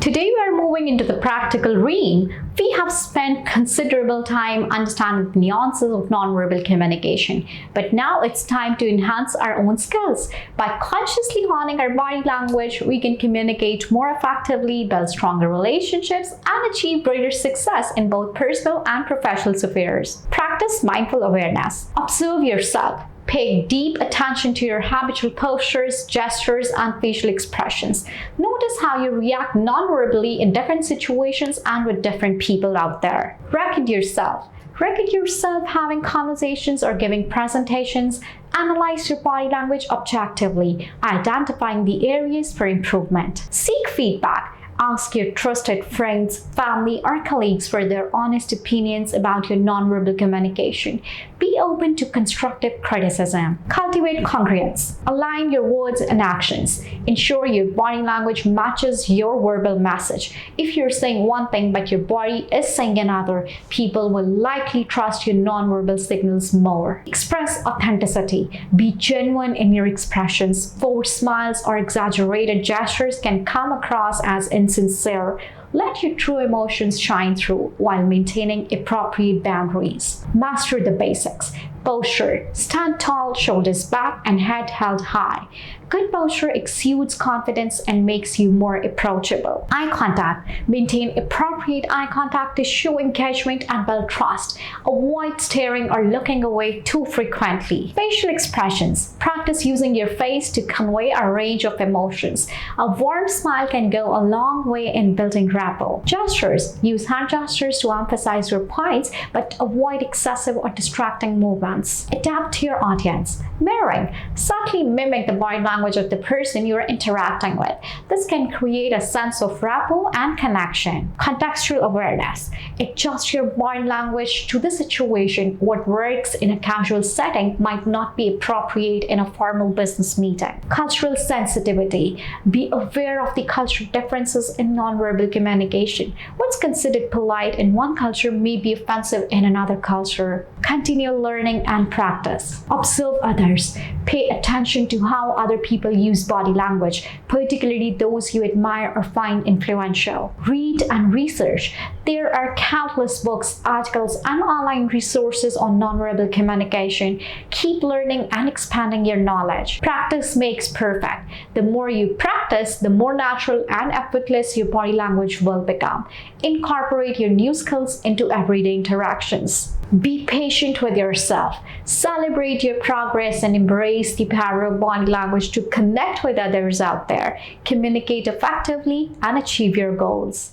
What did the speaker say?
Today we are moving into the practical realm. We have spent considerable time understanding the nuances of nonverbal communication, but now it's time to enhance our own skills. By consciously honing our body language, we can communicate more effectively, build stronger relationships, and achieve greater success in both personal and professional affairs. Practice mindful awareness. Observe yourself. Pay deep attention to your habitual postures, gestures, and facial expressions. Notice how you react non-verbally in different situations and with different people out there. Record yourself. Record yourself having conversations or giving presentations. Analyze your body language objectively, identifying the areas for improvement. Seek feedback. Ask your trusted friends, family, or colleagues for their honest opinions about your nonverbal communication. Be open to constructive criticism. Cultivate congruence. Align your words and actions. Ensure your body language matches your verbal message. If you're saying one thing but your body is saying another, people will likely trust your nonverbal signals more. Express authenticity. Be genuine in your expressions. Forced smiles or exaggerated gestures can come across as insincere. Let your true emotions shine through while maintaining appropriate boundaries. Master the basics. Posture. Stand tall, shoulders back, and head held high. Good posture exudes confidence and makes you more approachable. Eye contact. Maintain appropriate eye contact to show engagement and build trust. Avoid staring or looking away too frequently. Facial expressions. Practice using your face to convey a range of emotions. A warm smile can go a long way in building rapport. Gestures. Use hand gestures to emphasize your points, but avoid excessive or distracting movements. Adapt to your audience. Mirroring. Subtly mimic the body language of the person you are interacting with. This can create a sense of rapport and connection. Contextual awareness. Adjust your body language to the situation. What works in a casual setting might not be appropriate in a formal business meeting. Cultural sensitivity. Be aware of the cultural differences in nonverbal communication. What's considered polite in one culture may be offensive in another culture. Continue learning and practice. Observe others. Pay attention to how other people use body language, particularly those you admire or find influential. Read and research. There are countless books, articles, and online resources on nonverbal communication. Keep learning and expanding your knowledge. Practice makes perfect. The more you practice, the more natural and effortless your body language will become. Incorporate your new skills into everyday interactions. Be patient with yourself. Celebrate your progress and embrace the power of body language to connect with others out there, communicate effectively, and achieve your goals.